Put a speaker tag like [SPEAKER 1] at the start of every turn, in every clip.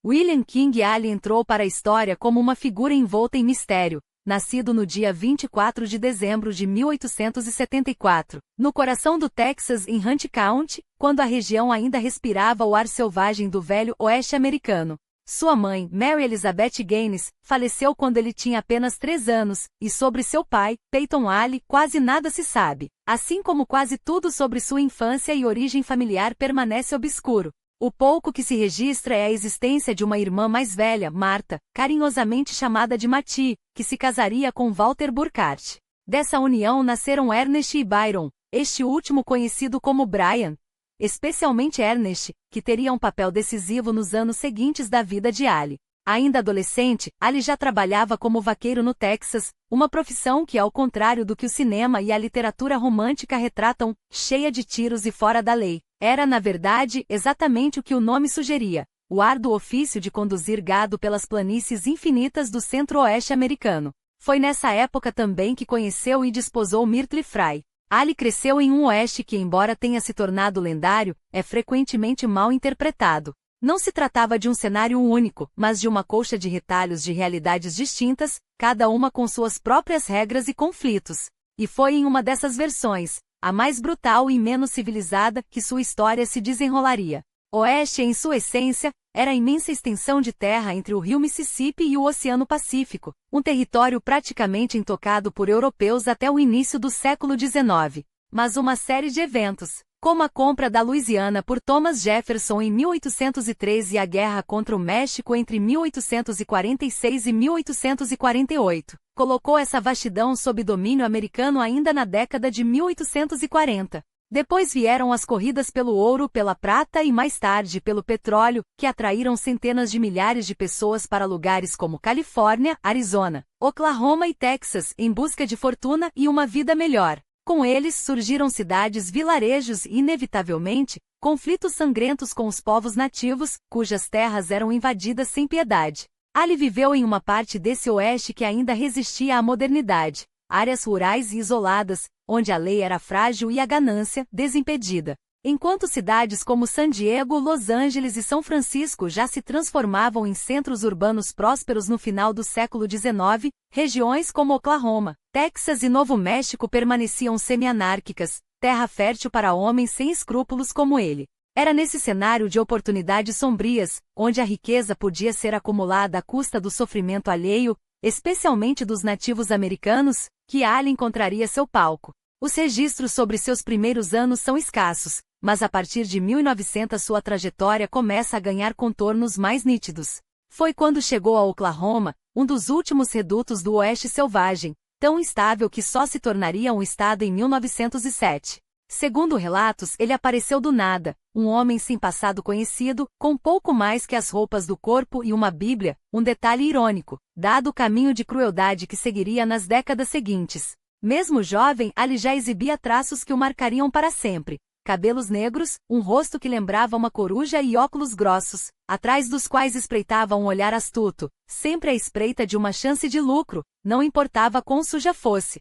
[SPEAKER 1] William King Ali entrou para a história como uma figura envolta em mistério, nascido no dia 24 de dezembro de 1874, no coração do Texas em Hunt County, quando a região ainda respirava o ar selvagem do velho oeste americano. Sua mãe, Mary Elizabeth Gaines, faleceu quando ele tinha apenas 3 anos, e sobre seu pai, Peyton Ali, quase nada se sabe. Assim como quase tudo sobre sua infância e origem familiar permanece obscuro. O pouco que se registra é a existência de uma irmã mais velha, Martha, carinhosamente chamada de Mattie, que se casaria com Walter Burkhardt. Dessa união nasceram Ernest e Byron, este último conhecido como Brian. Especialmente Ernest, que teria um papel decisivo nos anos seguintes da vida de Ali. Ainda adolescente, Ali já trabalhava como vaqueiro no Texas, uma profissão que, ao contrário do que o cinema e a literatura romântica retratam, cheia de tiros e fora da lei, era, na verdade, exatamente o que o nome sugeria: o árduo ofício de conduzir gado pelas planícies infinitas do centro-oeste americano. Foi nessa época também que conheceu e desposou Myrtle Fry. Ali cresceu em um oeste que, embora tenha se tornado lendário, é frequentemente mal interpretado. Não se tratava de um cenário único, mas de uma colcha de retalhos de realidades distintas, cada uma com suas próprias regras e conflitos. E foi em uma dessas versões, a mais brutal e menos civilizada, que sua história se desenrolaria. Oeste, em sua essência, era a imensa extensão de terra entre o rio Mississippi e o Oceano Pacífico, um território praticamente intocado por europeus até o início do século XIX. Mas uma série de eventos, como a compra da Louisiana por Thomas Jefferson em 1803 e a guerra contra o México entre 1846 e 1848, colocou essa vastidão sob domínio americano ainda na década de 1840. Depois vieram as corridas pelo ouro, pela prata e mais tarde pelo petróleo, que atraíram centenas de milhares de pessoas para lugares como Califórnia, Arizona, Oklahoma e Texas, em busca de fortuna e uma vida melhor. Com eles surgiram cidades, vilarejos e, inevitavelmente, conflitos sangrentos com os povos nativos, cujas terras eram invadidas sem piedade. Ali viveu em uma parte desse oeste que ainda resistia à modernidade, áreas rurais e isoladas, onde a lei era frágil e a ganância, desimpedida. Enquanto cidades como San Diego, Los Angeles e São Francisco já se transformavam em centros urbanos prósperos no final do século XIX, regiões como Oklahoma, Texas e Novo México permaneciam semi-anárquicas, terra fértil para homens sem escrúpulos como ele. Era nesse cenário de oportunidades sombrias, onde a riqueza podia ser acumulada à custa do sofrimento alheio, especialmente dos nativos americanos, que Ali encontraria seu palco. Os registros sobre seus primeiros anos são escassos, mas a partir de 1900 sua trajetória começa a ganhar contornos mais nítidos. Foi quando chegou a Oklahoma, um dos últimos redutos do oeste selvagem, tão instável que só se tornaria um estado em 1907. Segundo relatos, ele apareceu do nada, um homem sem passado conhecido, com pouco mais que as roupas do corpo e uma Bíblia, um detalhe irônico, dado o caminho de crueldade que seguiria nas décadas seguintes. Mesmo jovem, Ali já exibia traços que o marcariam para sempre. Cabelos negros, um rosto que lembrava uma coruja e óculos grossos, atrás dos quais espreitava um olhar astuto, sempre à espreita de uma chance de lucro, não importava quão suja fosse.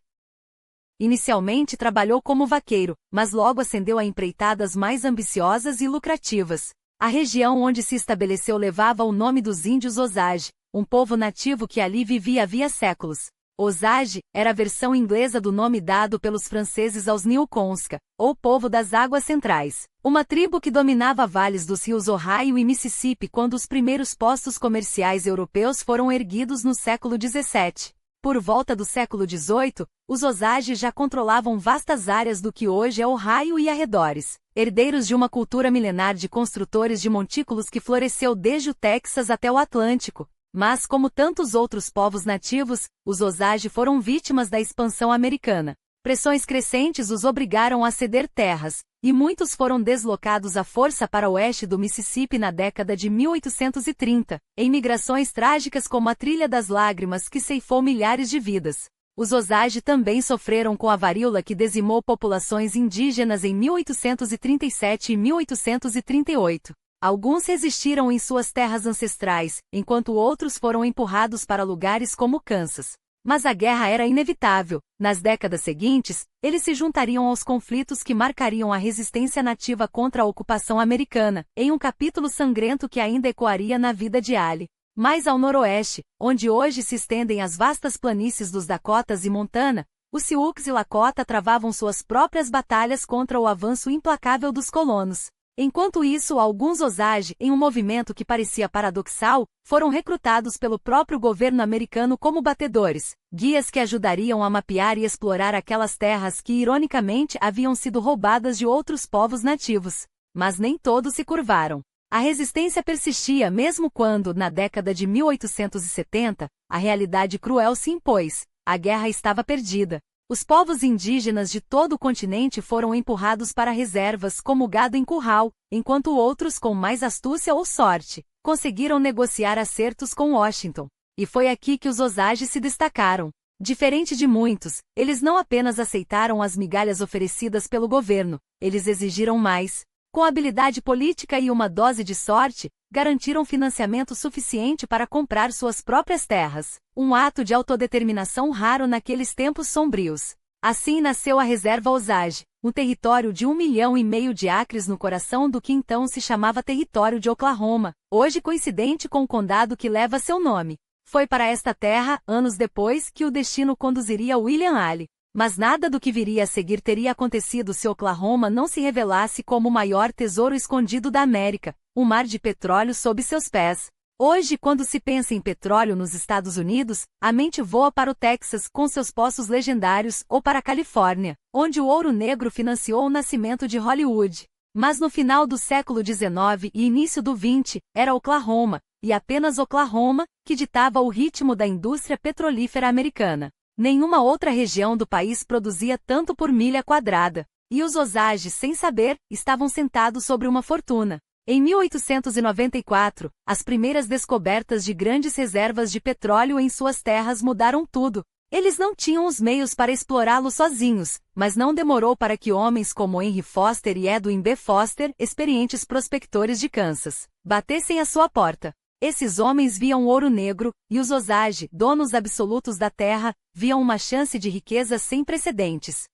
[SPEAKER 1] Inicialmente trabalhou como vaqueiro, mas logo ascendeu a empreitadas mais ambiciosas e lucrativas. A região onde se estabeleceu levava o nome dos índios Osage, um povo nativo que ali vivia havia séculos. Osage era a versão inglesa do nome dado pelos franceses aos Newconska, ou povo das águas centrais, uma tribo que dominava vales dos rios Ohio e Mississippi quando os primeiros postos comerciais europeus foram erguidos no século XVII. Por volta do século XVIII, os Osage já controlavam vastas áreas do que hoje é Ohio e arredores, herdeiros de uma cultura milenar de construtores de montículos que floresceu desde o Texas até o Atlântico. Mas, como tantos outros povos nativos, os Osage foram vítimas da expansão americana. Pressões crescentes os obrigaram a ceder terras, e muitos foram deslocados à força para o oeste do Mississippi na década de 1830, em migrações trágicas como a Trilha das Lágrimas que ceifou milhares de vidas. Os Osage também sofreram com a varíola que dizimou populações indígenas em 1837 e 1838. Alguns resistiram em suas terras ancestrais, enquanto outros foram empurrados para lugares como Kansas. Mas a guerra era inevitável. Nas décadas seguintes, eles se juntariam aos conflitos que marcariam a resistência nativa contra a ocupação americana, em um capítulo sangrento que ainda ecoaria na vida de Ali. Mais ao noroeste, onde hoje se estendem as vastas planícies dos Dakotas e Montana, os Sioux e Lakota travavam suas próprias batalhas contra o avanço implacável dos colonos. Enquanto isso, alguns Osage, em um movimento que parecia paradoxal, foram recrutados pelo próprio governo americano como batedores, guias que ajudariam a mapear e explorar aquelas terras que, ironicamente, haviam sido roubadas de outros povos nativos. Mas nem todos se curvaram. A resistência persistia mesmo quando, na década de 1870, a realidade cruel se impôs. A guerra estava perdida. Os povos indígenas de todo o continente foram empurrados para reservas como gado em curral, enquanto outros, com mais astúcia ou sorte, conseguiram negociar acertos com Washington. E foi aqui que os Osage se destacaram. Diferente de muitos, eles não apenas aceitaram as migalhas oferecidas pelo governo, eles exigiram mais. Com habilidade política e uma dose de sorte, garantiram financiamento suficiente para comprar suas próprias terras, um ato de autodeterminação raro naqueles tempos sombrios. Assim nasceu a Reserva Osage, um território de 1,5 milhão de acres no coração do que então se chamava Território de Oklahoma, hoje coincidente com o condado que leva seu nome. Foi para esta terra, anos depois, que o destino conduziria William Ali. Mas nada do que viria a seguir teria acontecido se Oklahoma não se revelasse como o maior tesouro escondido da América, um mar de petróleo sob seus pés. Hoje, quando se pensa em petróleo nos Estados Unidos, a mente voa para o Texas com seus poços legendários ou para a Califórnia, onde o ouro negro financiou o nascimento de Hollywood. Mas no final do século XIX e início do XX, era Oklahoma, e apenas Oklahoma, que ditava o ritmo da indústria petrolífera americana. Nenhuma outra região do país produzia tanto por milha quadrada, e os Osage, sem saber, estavam sentados sobre uma fortuna. Em 1894, as primeiras descobertas de grandes reservas de petróleo em suas terras mudaram tudo. Eles não tinham os meios para explorá-lo sozinhos, mas não demorou para que homens como Henry Foster e Edwin B. Foster, experientes prospectores de Kansas, batessem à sua porta. Esses homens viam o ouro negro, e os Osage, donos absolutos da terra, viam uma chance de riqueza sem precedentes.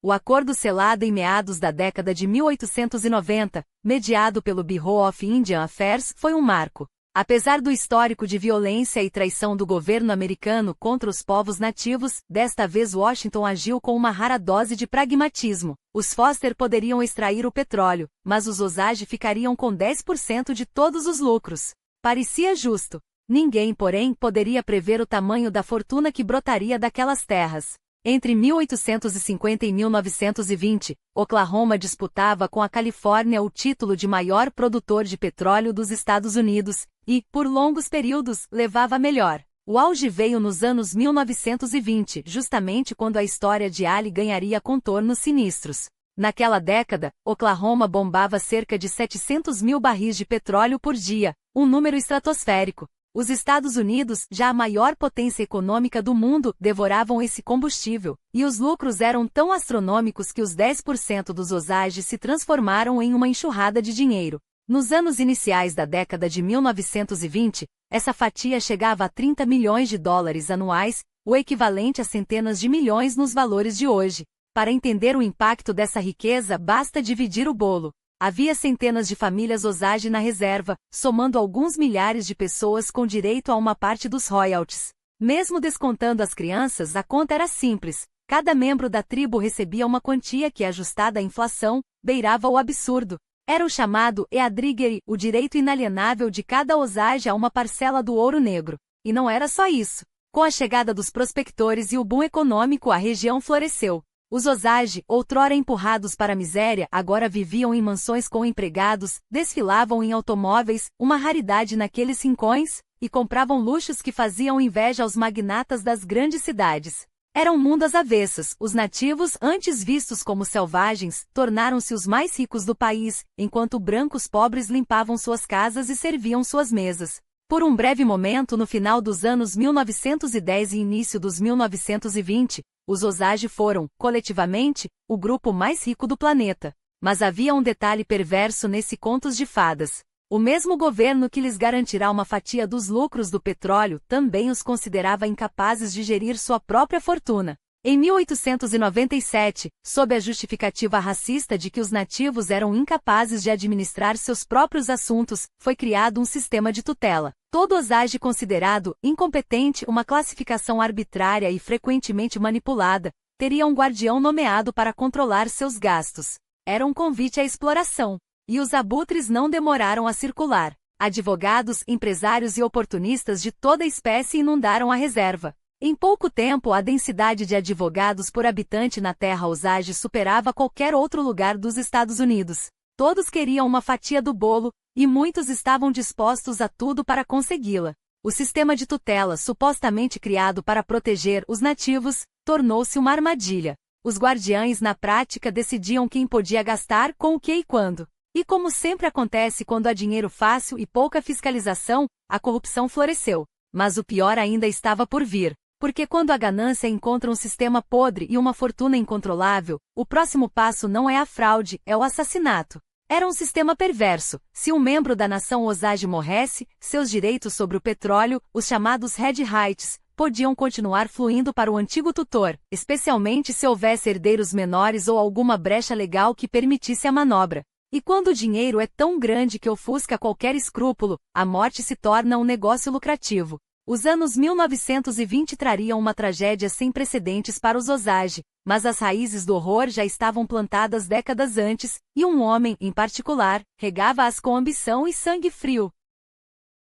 [SPEAKER 1] O acordo selado em meados da década de 1890, mediado pelo Bureau of Indian Affairs, foi um marco. Apesar do histórico de violência e traição do governo americano contra os povos nativos, desta vez Washington agiu com uma rara dose de pragmatismo. Os Foster poderiam extrair o petróleo, mas os Osage ficariam com 10% de todos os lucros. Parecia justo. Ninguém, porém, poderia prever o tamanho da fortuna que brotaria daquelas terras. Entre 1850 e 1920, Oklahoma disputava com a Califórnia o título de maior produtor de petróleo dos Estados Unidos, e, por longos períodos, levava a melhor. O auge veio nos anos 1920, justamente quando a história de Ali ganharia contornos sinistros. Naquela década, Oklahoma bombava cerca de 700 mil barris de petróleo por dia, um número estratosférico. Os Estados Unidos, já a maior potência econômica do mundo, devoravam esse combustível, e os lucros eram tão astronômicos que os 10% dos Osage se transformaram em uma enxurrada de dinheiro. Nos anos iniciais da década de 1920, essa fatia chegava a 30 milhões de dólares anuais, o equivalente a centenas de milhões nos valores de hoje. Para entender o impacto dessa riqueza, basta dividir o bolo. Havia centenas de famílias Osage na reserva, somando alguns milhares de pessoas com direito a uma parte dos royalties. Mesmo descontando as crianças, a conta era simples. Cada membro da tribo recebia uma quantia que, ajustada à inflação, beirava o absurdo. Era o chamado eadrigeri, o direito inalienável de cada Osage a uma parcela do ouro negro. E não era só isso. Com a chegada dos prospectores e o boom econômico, a região floresceu. Os Osage, outrora empurrados para a miséria, agora viviam em mansões com empregados, desfilavam em automóveis, uma raridade naqueles rincões, e compravam luxos que faziam inveja aos magnatas das grandes cidades. Era um mundo às avessas. Os nativos, antes vistos como selvagens, tornaram-se os mais ricos do país, enquanto brancos pobres limpavam suas casas e serviam suas mesas. Por um breve momento, no final dos anos 1910 e início dos 1920, os Osage foram, coletivamente, o grupo mais rico do planeta. Mas havia um detalhe perverso nesse contos de fadas. O mesmo governo que lhes garantirá uma fatia dos lucros do petróleo também os considerava incapazes de gerir sua própria fortuna. Em 1897, sob a justificativa racista de que os nativos eram incapazes de administrar seus próprios assuntos, foi criado um sistema de tutela. Todo Osage considerado incompetente, uma classificação arbitrária e frequentemente manipulada, teria um guardião nomeado para controlar seus gastos. Era um convite à exploração. E os abutres não demoraram a circular. Advogados, empresários e oportunistas de toda espécie inundaram a reserva. Em pouco tempo, a densidade de advogados por habitante na terra Osage superava qualquer outro lugar dos Estados Unidos. Todos queriam uma fatia do bolo, e muitos estavam dispostos a tudo para consegui-la. O sistema de tutela, supostamente criado para proteger os nativos, tornou-se uma armadilha. Os guardiães, na prática, decidiam quem podia gastar com o que e quando. E como sempre acontece quando há dinheiro fácil e pouca fiscalização, a corrupção floresceu. Mas o pior ainda estava por vir. Porque quando a ganância encontra um sistema podre e uma fortuna incontrolável, o próximo passo não é a fraude, é o assassinato. Era um sistema perverso. Se um membro da nação Osage morresse, seus direitos sobre o petróleo, os chamados red rights, podiam continuar fluindo para o antigo tutor, especialmente se houvesse herdeiros menores ou alguma brecha legal que permitisse a manobra. E quando o dinheiro é tão grande que ofusca qualquer escrúpulo, a morte se torna um negócio lucrativo. Os anos 1920 trariam uma tragédia sem precedentes para os Osage, mas as raízes do horror já estavam plantadas décadas antes, e um homem, em particular, regava-as com ambição e sangue frio.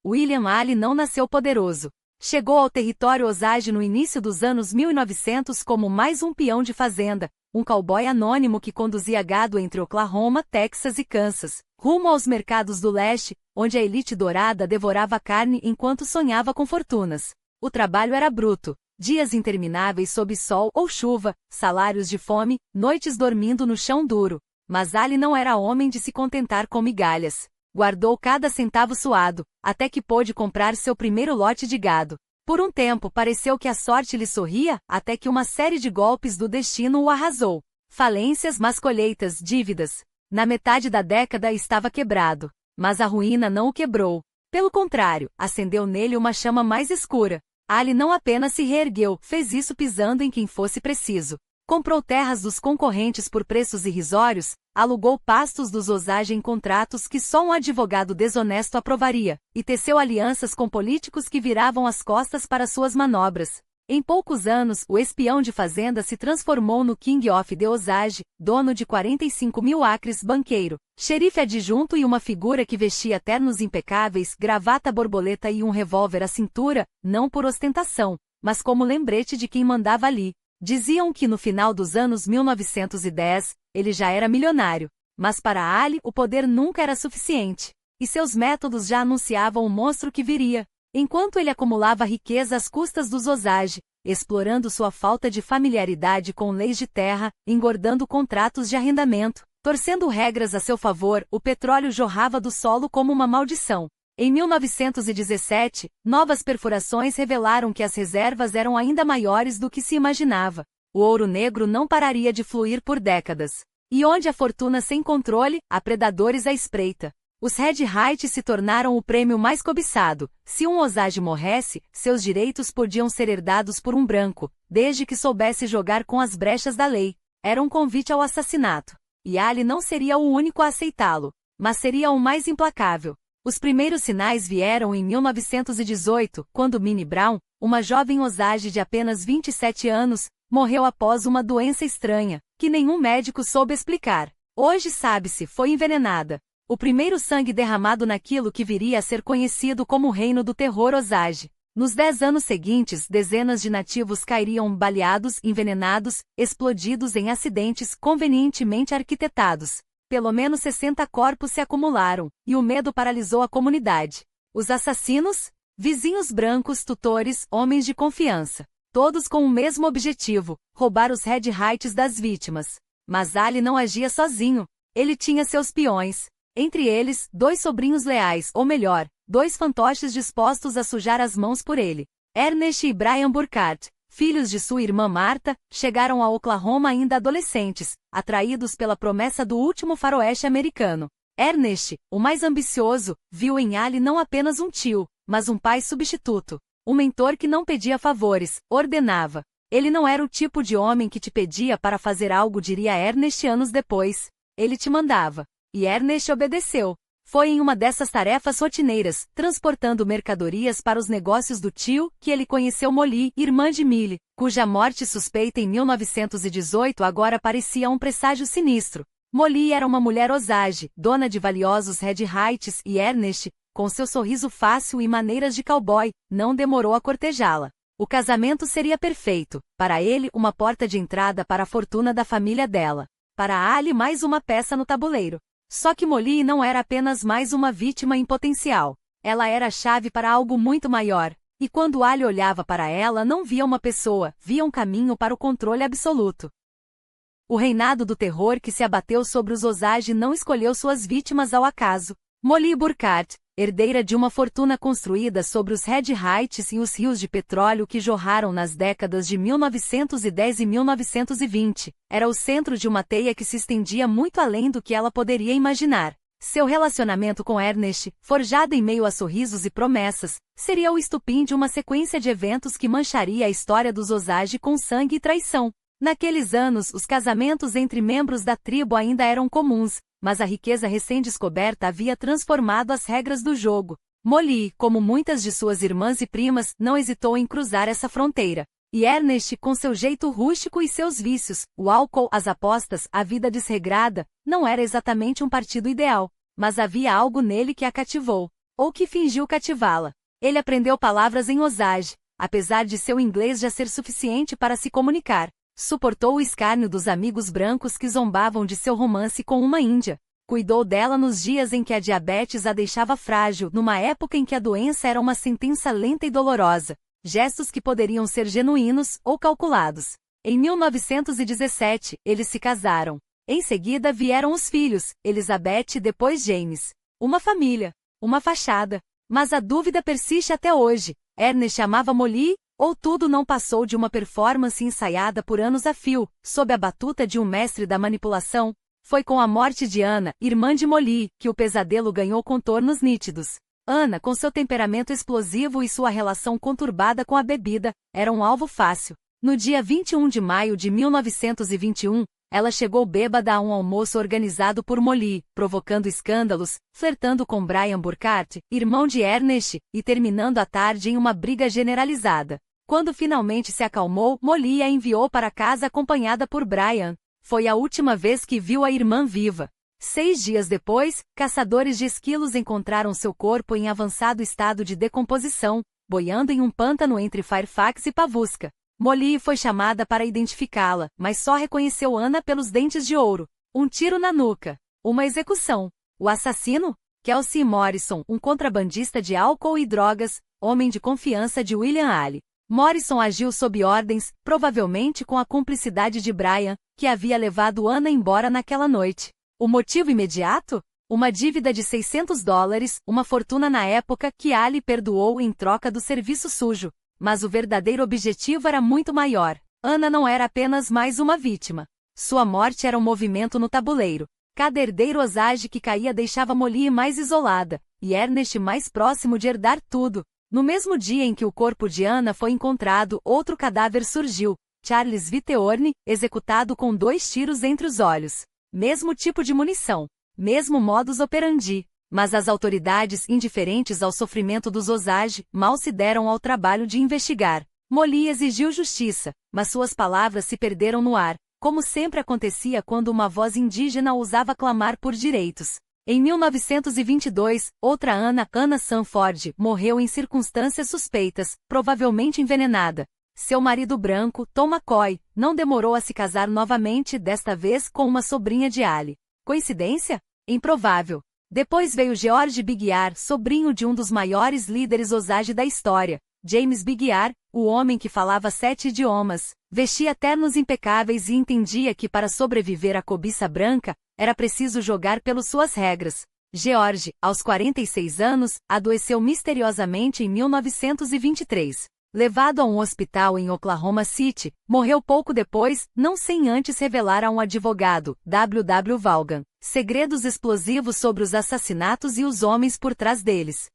[SPEAKER 1] William Alley não nasceu poderoso. Chegou ao território Osage no início dos anos 1900 como mais um peão de fazenda, um cowboy anônimo que conduzia gado entre Oklahoma, Texas e Kansas, rumo aos mercados do leste, onde a elite dourada devorava carne enquanto sonhava com fortunas. O trabalho era bruto, dias intermináveis sob sol ou chuva, salários de fome, noites dormindo no chão duro. Mas Alley não era homem de se contentar com migalhas. Guardou cada centavo suado, até que pôde comprar seu primeiro lote de gado. Por um tempo pareceu que a sorte lhe sorria, até que uma série de golpes do destino o arrasou. Falências, más colheitas, dívidas. Na metade da década estava quebrado. Mas a ruína não o quebrou. Pelo contrário, acendeu nele uma chama mais escura. Alley não apenas se reergueu, fez isso pisando em quem fosse preciso. Comprou terras dos concorrentes por preços irrisórios, alugou pastos dos Osage em contratos que só um advogado desonesto aprovaria, e teceu alianças com políticos que viravam as costas para suas manobras. Em poucos anos, o espião de fazenda se transformou no King of the Osage, dono de 45 mil acres, banqueiro, xerife adjunto e uma figura que vestia ternos impecáveis, gravata borboleta e um revólver à cintura, não por ostentação, mas como lembrete de quem mandava ali. Diziam que no final dos anos 1910, ele já era milionário, mas para Alley o poder nunca era suficiente, e seus métodos já anunciavam o monstro que viria. Enquanto ele acumulava riqueza às custas dos Osage, explorando sua falta de familiaridade com leis de terra, engordando contratos de arrendamento, torcendo regras a seu favor, o petróleo jorrava do solo como uma maldição. Em 1917, novas perfurações revelaram que as reservas eram ainda maiores do que se imaginava. O ouro negro não pararia de fluir por décadas. E onde a fortuna sem controle, há predadores à espreita. Os red rights se tornaram o prêmio mais cobiçado. Se um Osage morresse, seus direitos podiam ser herdados por um branco, desde que soubesse jogar com as brechas da lei. Era um convite ao assassinato. E Alley não seria o único a aceitá-lo, mas seria o mais implacável. Os primeiros sinais vieram em 1918, quando Minnie Brown, uma jovem Osage de apenas 27 anos, morreu após uma doença estranha, que nenhum médico soube explicar. Hoje sabe-se, foi envenenada. O primeiro sangue derramado naquilo que viria a ser conhecido como o Reino do Terror Osage. Nos 10 anos seguintes, dezenas de nativos cairiam baleados, envenenados, explodidos em acidentes convenientemente arquitetados. Pelo menos 60 corpos se acumularam, e o medo paralisou a comunidade. Os assassinos? Vizinhos brancos, tutores, homens de confiança. Todos com o mesmo objetivo, roubar os red rights das vítimas. Mas Alley não agia sozinho. Ele tinha seus peões. Entre eles, 2 sobrinhos leais, ou melhor, 2 fantoches dispostos a sujar as mãos por ele. Ernest e Brian Burkhardt, filhos de sua irmã Martha, chegaram a Oklahoma ainda adolescentes, atraídos pela promessa do último faroeste americano. Ernest, o mais ambicioso, viu em Ali não apenas um tio, mas um pai substituto. Um mentor que não pedia favores, ordenava. Ele não era o tipo de homem que te pedia para fazer algo, diria Ernest anos depois. Ele te mandava. E Ernest obedeceu. Foi em uma dessas tarefas rotineiras, transportando mercadorias para os negócios do tio, que ele conheceu Molly, irmã de Millie, cuja morte suspeita em 1918 agora parecia um presságio sinistro. Molly era uma mulher osage, dona de valiosos Red Heights, e Ernest, com seu sorriso fácil e maneiras de cowboy, não demorou a cortejá-la. O casamento seria perfeito, para ele uma porta de entrada para a fortuna da família dela. Para Ali mais uma peça no tabuleiro. Só que Molly não era apenas mais uma vítima em potencial. Ela era a chave para algo muito maior. E quando Ali olhava para ela não via uma pessoa, via um caminho para o controle absoluto. O reinado do terror que se abateu sobre os Osage não escolheu suas vítimas ao acaso. Molly Burkhardt, herdeira de uma fortuna construída sobre os Red Heights e os rios de petróleo que jorraram nas décadas de 1910 e 1920, era o centro de uma teia que se estendia muito além do que ela poderia imaginar. Seu relacionamento com Ernest, forjado em meio a sorrisos e promessas, seria o estupim de uma sequência de eventos que mancharia a história dos Osage com sangue e traição. Naqueles anos, os casamentos entre membros da tribo ainda eram comuns, mas a riqueza recém-descoberta havia transformado as regras do jogo. Molly, como muitas de suas irmãs e primas, não hesitou em cruzar essa fronteira. E Ernest, com seu jeito rústico e seus vícios, o álcool, as apostas, a vida desregrada, não era exatamente um partido ideal, mas havia algo nele que a cativou, ou que fingiu cativá-la. Ele aprendeu palavras em Osage, apesar de seu inglês já ser suficiente para se comunicar. Suportou o escárnio dos amigos brancos que zombavam de seu romance com uma índia. Cuidou dela nos dias em que a diabetes a deixava frágil, numa época em que a doença era uma sentença lenta e dolorosa. Gestos que poderiam ser genuínos ou calculados. Em 1917, eles se casaram. Em seguida vieram os filhos, Elizabeth e depois James. Uma família. Uma fachada. Mas a dúvida persiste até hoje. Ernest amava Molly? Ou tudo não passou de uma performance ensaiada por anos a fio, sob a batuta de um mestre da manipulação? Foi com a morte de Anna, irmã de Molly, que o pesadelo ganhou contornos nítidos. Anna, com seu temperamento explosivo e sua relação conturbada com a bebida, era um alvo fácil. No dia 21 de maio de 1921, ela chegou bêbada a um almoço organizado por Molly, provocando escândalos, flertando com Brian Burkhardt, irmão de Ernest, e terminando a tarde em uma briga generalizada. Quando finalmente se acalmou, Molly a enviou para casa acompanhada por Brian. Foi a última vez que viu a irmã viva. 6 dias depois, caçadores de esquilos encontraram seu corpo em avançado estado de decomposição, boiando em um pântano entre Fairfax e Pawhuska. Molly foi chamada para identificá-la, mas só reconheceu Anna pelos dentes de ouro. Um tiro na nuca. Uma execução. O assassino? Kelsey Morrison, um contrabandista de álcool e drogas, homem de confiança de William Ali. Morrison agiu sob ordens, provavelmente com a cumplicidade de Brian, que havia levado Anna embora naquela noite. O motivo imediato? Uma dívida de $600, uma fortuna na época que Ali perdoou em troca do serviço sujo. Mas o verdadeiro objetivo era muito maior. Anna não era apenas mais uma vítima. Sua morte era um movimento no tabuleiro. Cada herdeiro Osage que caía deixava Molly mais isolada, e Ernest mais próximo de herdar tudo. No mesmo dia em que o corpo de Anna foi encontrado, outro cadáver surgiu. Charles Viteorne, executado com 2 tiros entre os olhos. Mesmo tipo de munição. Mesmo modus operandi. Mas as autoridades, indiferentes ao sofrimento dos Osage, mal se deram ao trabalho de investigar. Molly exigiu justiça, mas suas palavras se perderam no ar, como sempre acontecia quando uma voz indígena ousava clamar por direitos. Em 1922, outra Anna Sanford, morreu em circunstâncias suspeitas, provavelmente envenenada. Seu marido branco, Tom McCoy, não demorou a se casar novamente, desta vez com uma sobrinha de Ali. Coincidência? Improvável. Depois veio George Biggar, sobrinho de um dos maiores líderes Osage da história. James Biggar, o homem que falava 7 idiomas, vestia ternos impecáveis e entendia que para sobreviver à cobiça branca, era preciso jogar pelas suas regras. George, aos 46 anos, adoeceu misteriosamente em 1923. Levado a um hospital em Oklahoma City, morreu pouco depois, não sem antes revelar a um advogado, W. W. Vaughan, Segredos explosivos sobre os assassinatos e os homens por trás deles.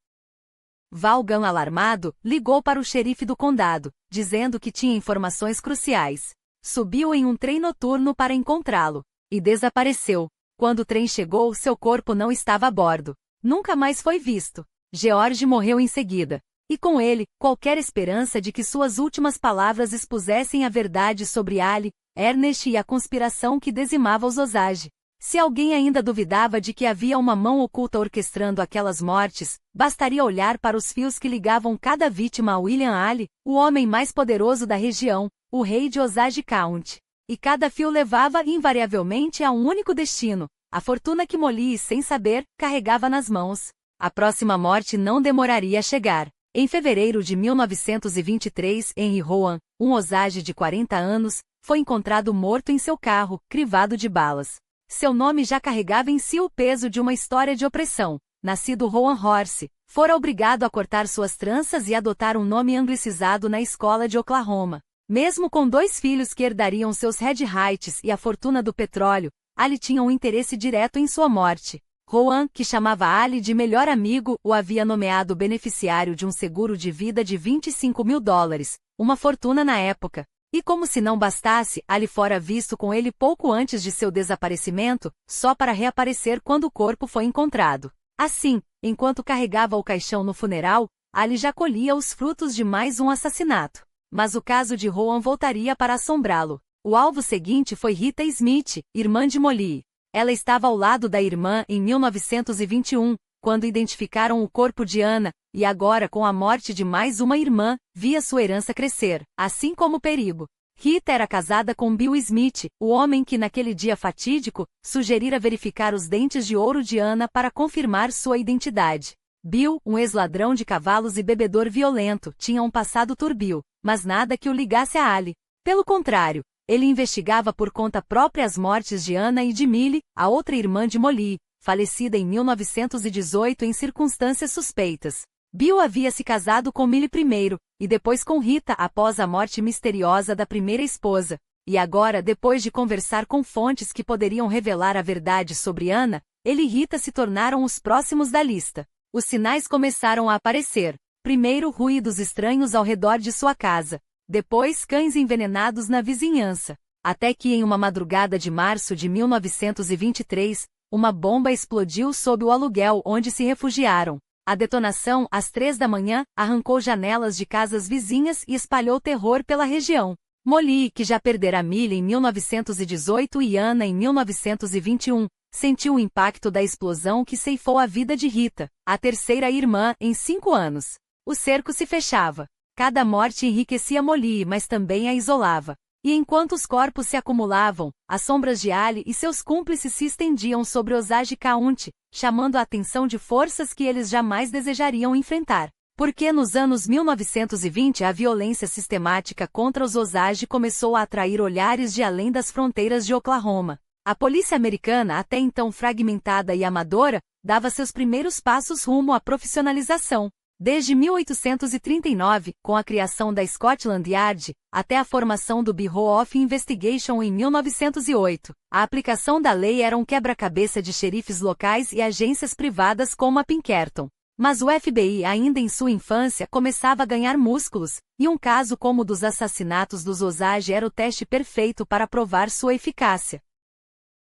[SPEAKER 1] Vaughan, alarmado, ligou para o xerife do condado, dizendo que tinha informações cruciais. Subiu em um trem noturno para encontrá-lo. E desapareceu. Quando o trem chegou, seu corpo não estava a bordo. Nunca mais foi visto. George morreu em seguida. E com ele, qualquer esperança de que suas últimas palavras expusessem a verdade sobre Ali, Ernest e a conspiração que dizimava os Osage. Se alguém ainda duvidava de que havia uma mão oculta orquestrando aquelas mortes, bastaria olhar para os fios que ligavam cada vítima a William Ali, o homem mais poderoso da região, o rei de Osage County. E cada fio levava invariavelmente a um único destino, a fortuna que Molly, sem saber, carregava nas mãos. A próxima morte não demoraria a chegar. Em fevereiro de 1923, Henry Rowan, um Osage de 40 anos, foi encontrado morto em seu carro, crivado de balas. Seu nome já carregava em si o peso de uma história de opressão. Nascido Rowan Horse, fora obrigado a cortar suas tranças e adotar um nome anglicizado na escola de Oklahoma. Mesmo com 2 filhos que herdariam seus Red Heights e a fortuna do petróleo, Ali tinha um interesse direto em sua morte. Rowan, que chamava Ali de melhor amigo, o havia nomeado beneficiário de um seguro de vida de $25.000, uma fortuna na época. E como se não bastasse, Ali fora visto com ele pouco antes de seu desaparecimento, só para reaparecer quando o corpo foi encontrado. Assim, enquanto carregava o caixão no funeral, Ali já colhia os frutos de mais um assassinato. Mas o caso de Rowan voltaria para assombrá-lo. O alvo seguinte foi Rita Smith, irmã de Molly. Ela estava ao lado da irmã em 1921, quando identificaram o corpo de Anna, e agora com a morte de mais uma irmã, via sua herança crescer, assim como o perigo. Rita era casada com Bill Smith, o homem que naquele dia fatídico, sugerira verificar os dentes de ouro de Anna para confirmar sua identidade. Bill, um ex-ladrão de cavalos e bebedor violento, tinha um passado turbio, mas nada que o ligasse a Ali. Pelo contrário, ele investigava por conta própria as mortes de Anna e de Millie, a outra irmã de Molly, falecida em 1918 em circunstâncias suspeitas. Bill havia se casado com Millie primeiro, e depois com Rita após a morte misteriosa da primeira esposa. E agora, depois de conversar com fontes que poderiam revelar a verdade sobre Anna, ele e Rita se tornaram os próximos da lista. Os sinais começaram a aparecer. Primeiro, ruídos estranhos ao redor de sua casa. Depois, cães envenenados na vizinhança. Até que em uma madrugada de março de 1923, uma bomba explodiu sob o aluguel onde se refugiaram. A detonação, às 3 da manhã, arrancou janelas de casas vizinhas e espalhou terror pela região. Molly, que já perdera Millie em 1918 e Anna em 1921, sentiu o impacto da explosão que ceifou a vida de Rita, a terceira irmã, em 5 anos. O cerco se fechava. Cada morte enriquecia Molly, mas também a isolava. E enquanto os corpos se acumulavam, as sombras de Ali e seus cúmplices se estendiam sobre Osage County, chamando a atenção de forças que eles jamais desejariam enfrentar. Porque nos anos 1920 a violência sistemática contra os Osage começou a atrair olhares de além das fronteiras de Oklahoma. A polícia americana, até então fragmentada e amadora, dava seus primeiros passos rumo à profissionalização. Desde 1839, com a criação da Scotland Yard, até a formação do Bureau of Investigation em 1908, a aplicação da lei era um quebra-cabeça de xerifes locais e agências privadas como a Pinkerton. Mas o FBI, ainda em sua infância, começava a ganhar músculos, e um caso como o dos assassinatos dos Osage era o teste perfeito para provar sua eficácia.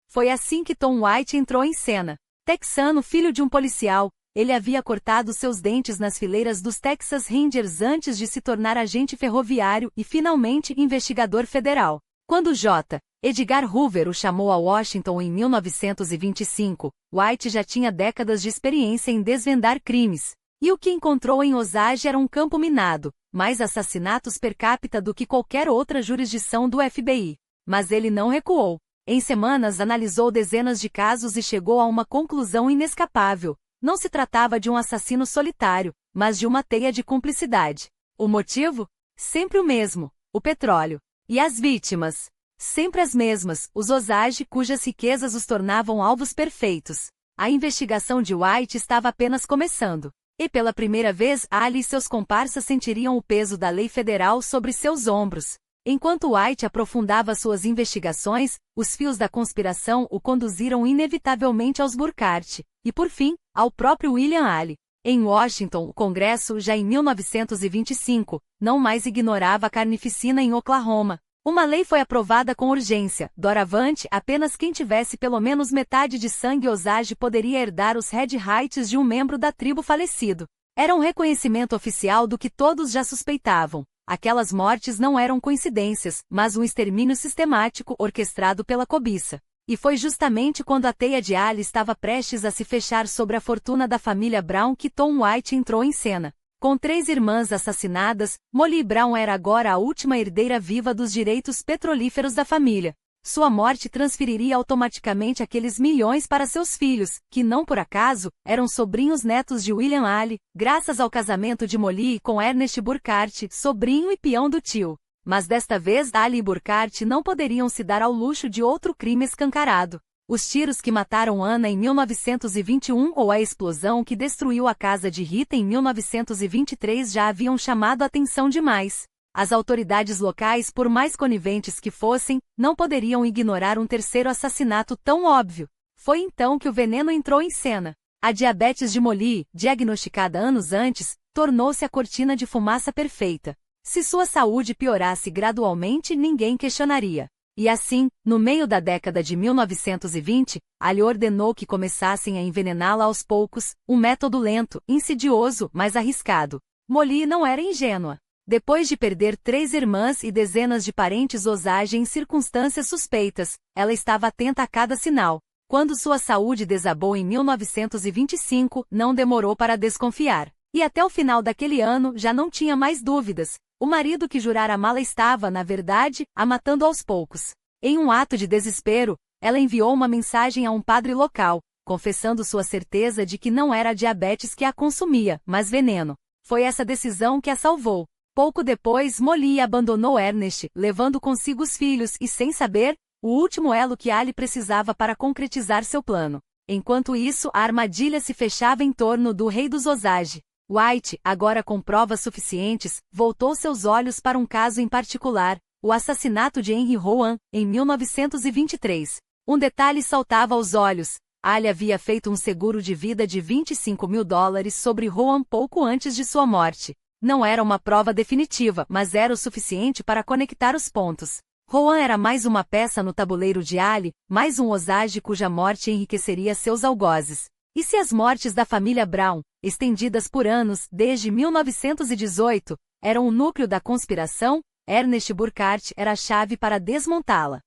[SPEAKER 1] Foi assim que Tom White entrou em cena. Texano, filho de um policial, ele havia cortado seus dentes nas fileiras dos Texas Rangers antes de se tornar agente ferroviário e, finalmente, investigador federal. Quando J. Edgar Hoover o chamou a Washington em 1925, White já tinha décadas de experiência em desvendar crimes. E o que encontrou em Osage era um campo minado, mais assassinatos per capita do que qualquer outra jurisdição do FBI. Mas ele não recuou. Em semanas analisou dezenas de casos e chegou a uma conclusão inescapável. Não se tratava de um assassino solitário, mas de uma teia de cumplicidade. O motivo? Sempre o mesmo: o petróleo. E as vítimas? Sempre as mesmas, os Osage, cujas riquezas os tornavam alvos perfeitos. A investigação de White estava apenas começando. E pela primeira vez, Ali e seus comparsas sentiriam o peso da lei federal sobre seus ombros. Enquanto White aprofundava suas investigações, os fios da conspiração o conduziram inevitavelmente aos Burkhardt, e por fim, ao próprio William Alley. Em Washington, o Congresso, já em 1925, não mais ignorava a carnificina em Oklahoma. Uma lei foi aprovada com urgência. Doravante, apenas quem tivesse pelo menos metade de sangue Osage poderia herdar os Red Rights de um membro da tribo falecido. Era um reconhecimento oficial do que todos já suspeitavam. Aquelas mortes não eram coincidências, mas um extermínio sistemático orquestrado pela cobiça. E foi justamente quando a teia de Alley estava prestes a se fechar sobre a fortuna da família Brown que Tom White entrou em cena. Com 3 irmãs assassinadas, Molly Brown era agora a última herdeira viva dos direitos petrolíferos da família. Sua morte transferiria automaticamente aqueles milhões para seus filhos, que não por acaso, eram sobrinhos netos de William Alley, graças ao casamento de Molly com Ernest Burkhardt, sobrinho e peão do tio. Mas desta vez Alley e Burkhardt não poderiam se dar ao luxo de outro crime escancarado. Os tiros que mataram Anna em 1921 ou a explosão que destruiu a casa de Rita em 1923 já haviam chamado a atenção demais. As autoridades locais, por mais coniventes que fossem, não poderiam ignorar um terceiro assassinato tão óbvio. Foi então que o veneno entrou em cena. A diabetes de Molly, diagnosticada anos antes, tornou-se a cortina de fumaça perfeita. Se sua saúde piorasse gradualmente, ninguém questionaria. E assim, no meio da década de 1920, Alley ordenou que começassem a envenená-la aos poucos, um método lento, insidioso, mas arriscado. Molly não era ingênua. Depois de perder 3 irmãs e dezenas de parentes Osage em circunstâncias suspeitas, ela estava atenta a cada sinal. Quando sua saúde desabou em 1925, não demorou para desconfiar. E até o final daquele ano já não tinha mais dúvidas. O marido que jurara amá-la estava, na verdade, a matando aos poucos. Em um ato de desespero, ela enviou uma mensagem a um padre local, confessando sua certeza de que não era a diabetes que a consumia, mas veneno. Foi essa decisão que a salvou. Pouco depois, Molly abandonou Ernest, levando consigo os filhos e, sem saber, o último elo que Alley precisava para concretizar seu plano. Enquanto isso, a armadilha se fechava em torno do rei dos Osage. White, agora com provas suficientes, voltou seus olhos para um caso em particular, o assassinato de Henry Rowan, em 1923. Um detalhe saltava aos olhos. Alley havia feito um seguro de vida de $25.000 sobre Rowan pouco antes de sua morte. Não era uma prova definitiva, mas era o suficiente para conectar os pontos. Rowan era mais uma peça no tabuleiro de Alley, mais um Osage cuja morte enriqueceria seus algozes. E se as mortes da família Brown, estendidas por anos, desde 1918, eram o núcleo da conspiração, Ernest Burkhardt era a chave para desmontá-la.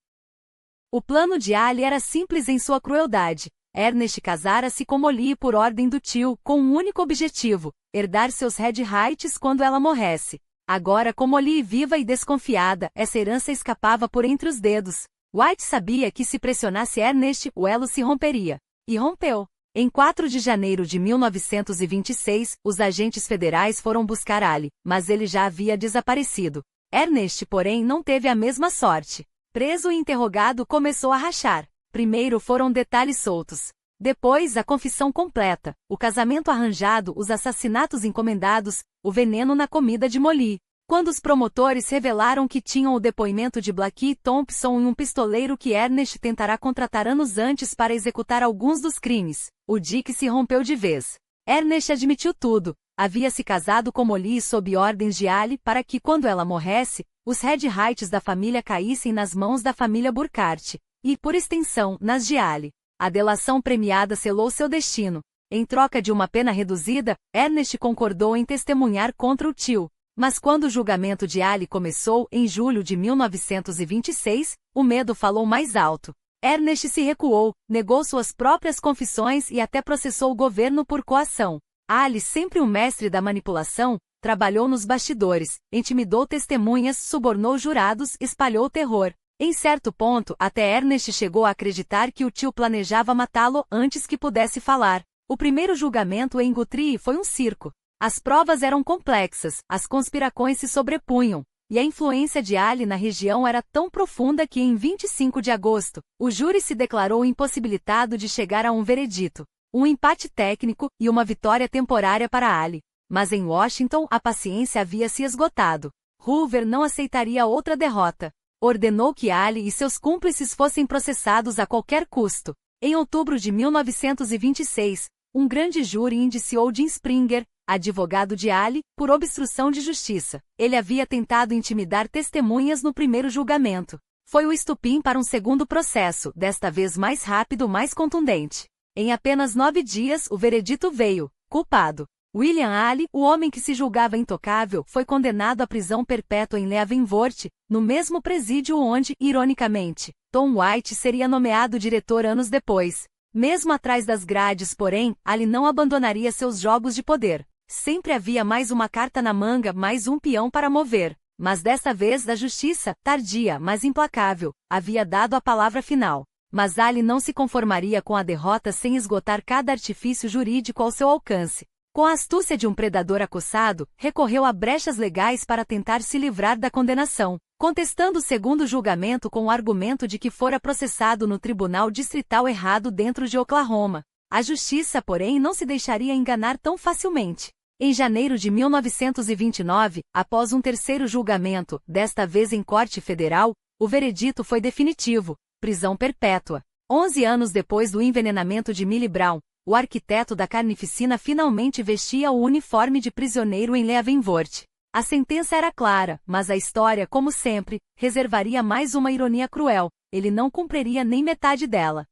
[SPEAKER 1] O plano de Alley era simples em sua crueldade. Ernest casara-se com Molly por ordem do tio, com um único objetivo: herdar seus Red Rights quando ela morresse. Agora, com Molly viva e desconfiada, essa herança escapava por entre os dedos. White sabia que se pressionasse Ernest, o elo se romperia. E rompeu. Em 4 de janeiro de 1926, os agentes federais foram buscar Alley, mas ele já havia desaparecido. Ernest, porém, não teve a mesma sorte. Preso e interrogado, começou a rachar. Primeiro foram detalhes soltos. Depois, a confissão completa, o casamento arranjado, os assassinatos encomendados, o veneno na comida de Molly. Quando os promotores revelaram que tinham o depoimento de Blackie Thompson em um pistoleiro que Ernest tentará contratar anos antes para executar alguns dos crimes, o dique se rompeu de vez. Ernest admitiu tudo. Havia se casado com Molly sob ordens de Alley para que, quando ela morresse, os Red Rights da família caíssem nas mãos da família Burkhardt. E, por extensão, nas de Alley. A delação premiada selou seu destino. Em troca de uma pena reduzida, Ernest concordou em testemunhar contra o tio. Mas quando o julgamento de Alley começou, em julho de 1926, o medo falou mais alto. Ernest se recuou, negou suas próprias confissões e até processou o governo por coação. Alley, sempre um mestre da manipulação, trabalhou nos bastidores, intimidou testemunhas, subornou jurados, espalhou terror. Em certo ponto, até Ernest chegou a acreditar que o tio planejava matá-lo antes que pudesse falar. O primeiro julgamento em Guthrie foi um circo. As provas eram complexas, as conspirações se sobrepunham, e a influência de Alley na região era tão profunda que em 25 de agosto, o júri se declarou impossibilitado de chegar a um veredito. Um empate técnico e uma vitória temporária para Alley. Mas em Washington a paciência havia se esgotado. Hoover não aceitaria outra derrota. Ordenou que Ali e seus cúmplices fossem processados a qualquer custo. Em outubro de 1926, um grande júri indiciou Jim Springer, advogado de Ali, por obstrução de justiça. Ele havia tentado intimidar testemunhas no primeiro julgamento. Foi o estupim para um segundo processo, desta vez mais rápido, mais contundente. Em apenas 9 dias, o veredito veio: culpado. William Ali, o homem que se julgava intocável, foi condenado à prisão perpétua em Leavenworth, no mesmo presídio onde, ironicamente, Tom White seria nomeado diretor anos depois. Mesmo atrás das grades, porém, Ali não abandonaria seus jogos de poder. Sempre havia mais uma carta na manga, mais um peão para mover. Mas desta vez a justiça, tardia, mas implacável, havia dado a palavra final. Mas Ali não se conformaria com a derrota sem esgotar cada artifício jurídico ao seu alcance. Com a astúcia de um predador acossado, recorreu a brechas legais para tentar se livrar da condenação, contestando o segundo julgamento com o argumento de que fora processado no tribunal distrital errado dentro de Oklahoma. A justiça, porém, não se deixaria enganar tão facilmente. Em janeiro de 1929, após um terceiro julgamento, desta vez em corte federal, o veredito foi definitivo: prisão perpétua. 11 anos depois do envenenamento de Millie Brown, o arquiteto da carnificina finalmente vestia o uniforme de prisioneiro em Leavenworth. A sentença era clara, mas a história, como sempre, reservaria mais uma ironia cruel: ele não cumpriria nem metade dela.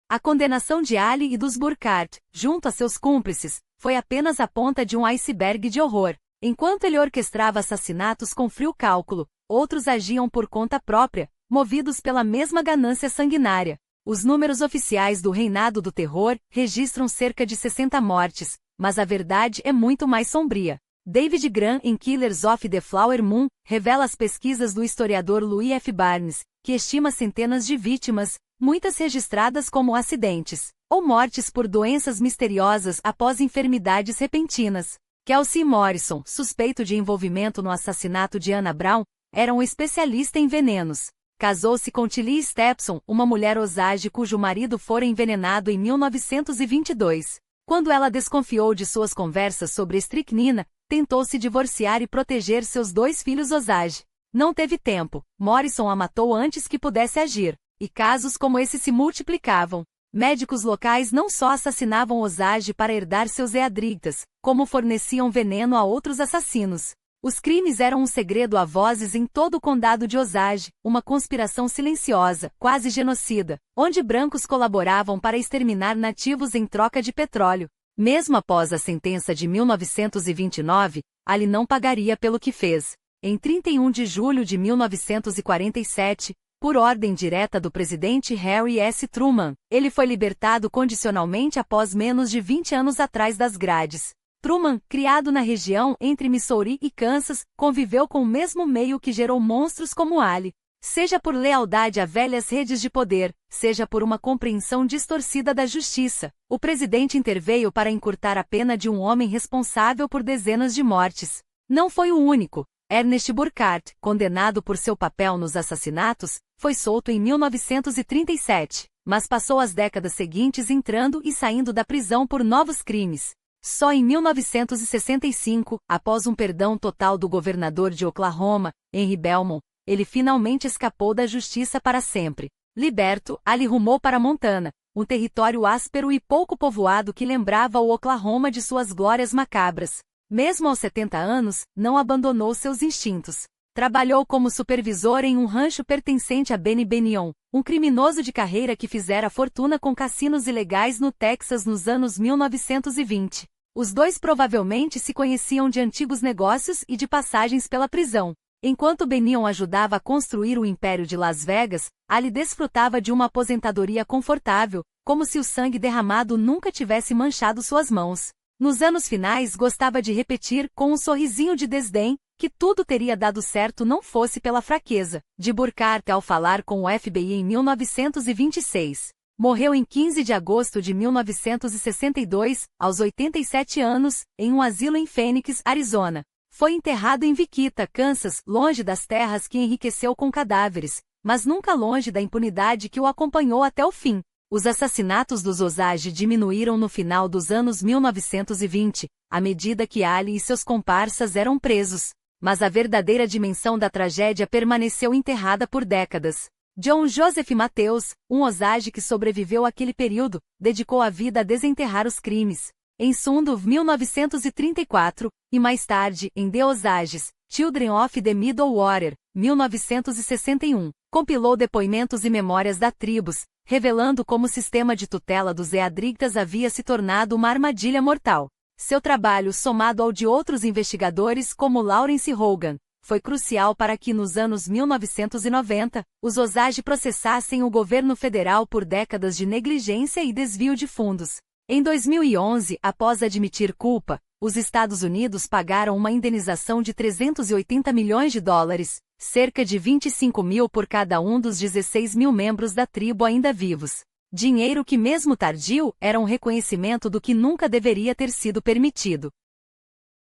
[SPEAKER 1] A condenação de Ali e dos Burkhardt, junto a seus cúmplices, foi apenas a ponta de um iceberg de horror. Enquanto ele orquestrava assassinatos com frio cálculo, outros agiam por conta própria, movidos pela mesma ganância sanguinária. Os números oficiais do Reinado do Terror registram cerca de 60 mortes, mas a verdade é muito mais sombria. David Graham, em Killers of the Flower Moon, revela as pesquisas do historiador Louis F. Barnes, que estima centenas de vítimas, muitas registradas como acidentes, ou mortes por doenças misteriosas após enfermidades repentinas. Kelsey Morrison, suspeito de envolvimento no assassinato de Anna Brown, era um especialista em venenos. Casou-se com Tilly Stepson, uma mulher Osage cujo marido fora envenenado em 1922. Quando ela desconfiou de suas conversas sobre estricnina, tentou se divorciar e proteger seus 2 filhos Osage. Não teve tempo, Morrison a matou antes que pudesse agir, e casos como esse se multiplicavam. Médicos locais não só assassinavam Osage para herdar seus eadritas, como forneciam veneno a outros assassinos. Os crimes eram um segredo a vozes em todo o condado de Osage, uma conspiração silenciosa, quase genocida, onde brancos colaboravam para exterminar nativos em troca de petróleo. Mesmo após a sentença de 1929, Ali não pagaria pelo que fez. Em 31 de julho de 1947, por ordem direta do presidente Harry S. Truman, ele foi libertado condicionalmente após menos de 20 anos atrás das grades. Truman, criado na região entre Missouri e Kansas, conviveu com o mesmo meio que gerou monstros como Ali. Seja por lealdade a velhas redes de poder, seja por uma compreensão distorcida da justiça, o presidente interveio para encurtar a pena de um homem responsável por dezenas de mortes. Não foi o único. Ernest Burkhardt, condenado por seu papel nos assassinatos, foi solto em 1937, mas passou as décadas seguintes entrando e saindo da prisão por novos crimes. Só em 1965, após um perdão total do governador de Oklahoma, Henry Belmont, ele finalmente escapou da justiça para sempre. Liberto, Ali rumou para Montana, um território áspero e pouco povoado que lembrava o Oklahoma de suas glórias macabras. Mesmo aos 70 anos, não abandonou seus instintos. Trabalhou como supervisor em um rancho pertencente a Benny Benion, um criminoso de carreira que fizera fortuna com cassinos ilegais no Texas nos anos 1920. Os dois provavelmente se conheciam de antigos negócios e de passagens pela prisão. Enquanto Benion ajudava a construir o império de Las Vegas, Ali desfrutava de uma aposentadoria confortável, como se o sangue derramado nunca tivesse manchado suas mãos. Nos anos finais gostava de repetir, com um sorrisinho de desdém, que tudo teria dado certo não fosse pela fraqueza de Burkhardt ao falar com o FBI em 1926. Morreu em 15 de agosto de 1962, aos 87 anos, em um asilo em Phoenix, Arizona. Foi enterrado em Wichita, Kansas, longe das terras que enriqueceu com cadáveres, mas nunca longe da impunidade que o acompanhou até o fim. Os assassinatos dos Osage diminuíram no final dos anos 1920, à medida que Ali e seus comparsas eram presos. mas a verdadeira dimensão da tragédia permaneceu enterrada por décadas. John Joseph Matthews, um Osage que sobreviveu àquele período, dedicou a vida a desenterrar os crimes. Em Sundov, 1934, e mais tarde, em The Osages, Children of the Middle Water, 1961, compilou depoimentos e memórias da tribos, revelando como o sistema de tutela dos Eadrigtas havia se tornado uma armadilha mortal. Seu trabalho, somado ao de outros investigadores como Lawrence Hogan, foi crucial para que nos anos 1990, os Osage processassem o governo federal por décadas de negligência e desvio de fundos. Em 2011, após admitir culpa, os Estados Unidos pagaram uma indenização de 380 milhões de dólares, cerca de 25 mil por cada um dos 16 mil membros da tribo ainda vivos. Dinheiro que, mesmo tardio, era um reconhecimento do que nunca deveria ter sido permitido.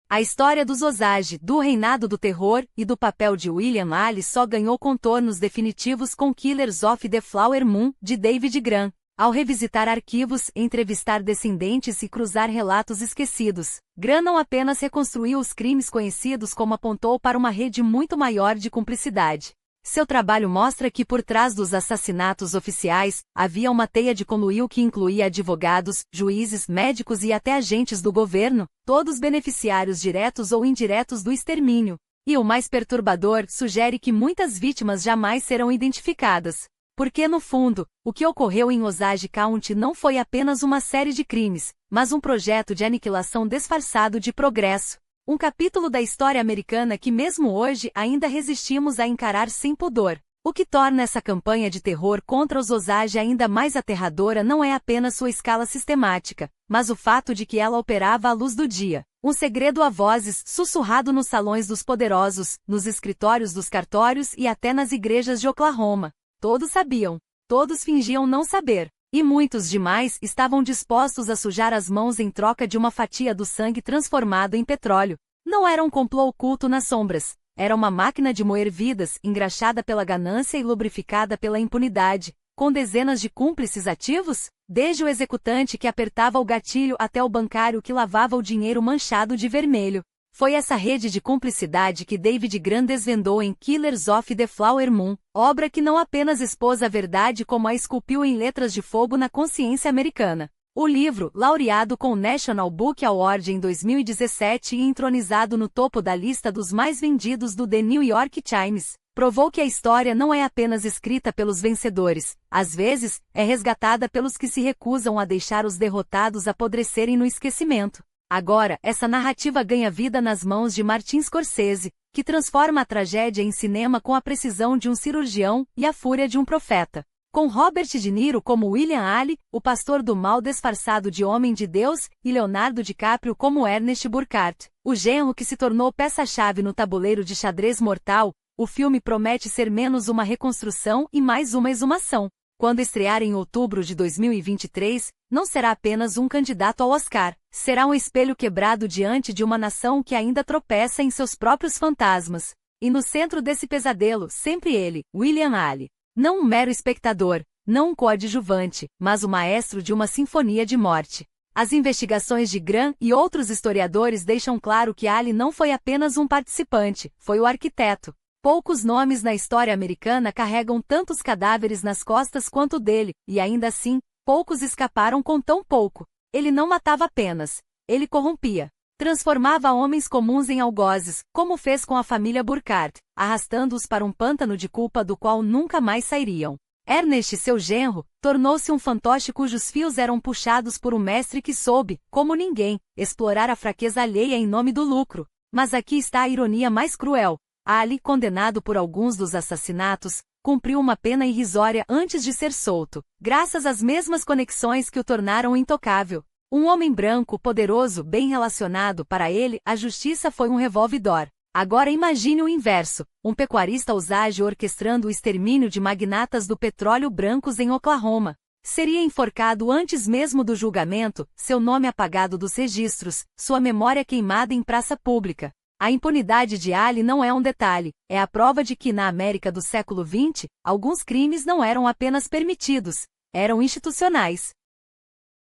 [SPEAKER 1] A história dos Osage, do reinado do terror e do papel de William Ali só ganhou contornos definitivos com Killers of the Flower Moon, de David Grann. Ao revisitar arquivos, entrevistar descendentes e cruzar relatos esquecidos, Grann não apenas reconstruiu os crimes conhecidos como apontou para uma rede muito maior de cumplicidade. Seu trabalho mostra que por trás dos assassinatos oficiais, havia uma teia de conluio que incluía advogados, juízes, médicos e até agentes do governo, todos beneficiários diretos ou indiretos do extermínio. E o mais perturbador, sugere que muitas vítimas jamais serão identificadas. Porque no fundo, o que ocorreu em Osage County não foi apenas uma série de crimes, mas um projeto de aniquilação disfarçado de progresso. Um capítulo da história americana que mesmo hoje ainda resistimos a encarar sem pudor. O que torna essa campanha de terror contra os Osage ainda mais aterradora não é apenas sua escala sistemática, mas o fato de que ela operava à luz do dia. Um segredo a vozes, sussurrado nos salões dos poderosos, nos escritórios dos cartórios e até nas igrejas de Oklahoma. Todos sabiam. Todos fingiam não saber. E muitos demais estavam dispostos a sujar as mãos em troca de uma fatia do sangue transformado em petróleo. Não era um complô oculto nas sombras. Era uma máquina de moer vidas, engraxada pela ganância e lubrificada pela impunidade, com dezenas de cúmplices ativos, desde o executante que apertava o gatilho até o bancário que lavava o dinheiro manchado de vermelho. Foi essa rede de cumplicidade que David Grann desvendou em Killers of the Flower Moon, obra que não apenas expôs a verdade como a esculpiu em letras de fogo na consciência americana. O livro, laureado com o National Book Award em 2017 e entronizado no topo da lista dos mais vendidos do The New York Times, provou que a história não é apenas escrita pelos vencedores, às vezes, é resgatada pelos que se recusam a deixar os derrotados apodrecerem no esquecimento. Agora, essa narrativa ganha vida nas mãos de Martin Scorsese, que transforma a tragédia em cinema com a precisão de um cirurgião e a fúria de um profeta. Com Robert De Niro como William Ali, o pastor do mal disfarçado de homem de Deus, e Leonardo DiCaprio como Ernest Burkhardt, o genro que se tornou peça-chave no tabuleiro de xadrez mortal, o filme promete ser menos uma reconstrução e mais uma exumação. Quando estrear em outubro de 2023, não será apenas um candidato ao Oscar, será um espelho quebrado diante de uma nação que ainda tropeça em seus próprios fantasmas. E no centro desse pesadelo, sempre ele, William Ali. Não um mero espectador, não um coadjuvante, mas o maestro de uma sinfonia de morte. As investigações de Grann e outros historiadores deixam claro que Ali não foi apenas um participante, foi o arquiteto. Poucos nomes na história americana carregam tantos cadáveres nas costas quanto o dele, e ainda assim, poucos escaparam com tão pouco. Ele não matava apenas, ele corrompia. Transformava homens comuns em algozes, como fez com a família Burkhardt, arrastando-os para um pântano de culpa do qual nunca mais sairiam. Ernest, seu genro, tornou-se um fantoche cujos fios eram puxados por um mestre que soube, como ninguém, explorar a fraqueza alheia em nome do lucro. Mas aqui está a ironia mais cruel. Ali, condenado por alguns dos assassinatos, cumpriu uma pena irrisória antes de ser solto, graças às mesmas conexões que o tornaram intocável. Um homem branco, poderoso, bem relacionado, para ele, a justiça foi um revolvidor. Agora imagine o inverso, um pecuarista Osage orquestrando o extermínio de magnatas do petróleo brancos em Oklahoma. Seria enforcado antes mesmo do julgamento, seu nome apagado dos registros, sua memória queimada em praça pública. A impunidade de Ali não é um detalhe, é a prova de que na América do século XX, alguns crimes não eram apenas permitidos, eram institucionais.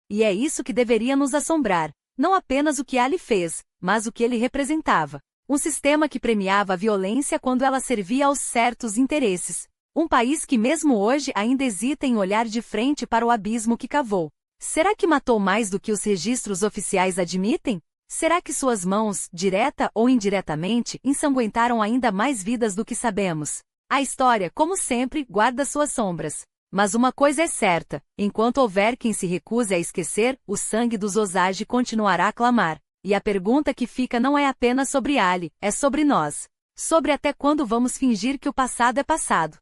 [SPEAKER 1] E é isso que deveria nos assombrar, não apenas o que Ali fez, mas o que ele representava. Um sistema que premiava a violência quando ela servia aos certos interesses. Um país que mesmo hoje ainda hesita em olhar de frente para o abismo que cavou. Será que matou mais do que os registros oficiais admitem? Será que suas mãos, direta ou indiretamente, ensanguentaram ainda mais vidas do que sabemos? A história, como sempre, guarda suas sombras. Mas uma coisa é certa, enquanto houver quem se recuse a esquecer, o sangue dos Osage continuará a clamar. E a pergunta que fica não é apenas sobre Ali, é sobre nós. Sobre até quando vamos fingir que o passado é passado.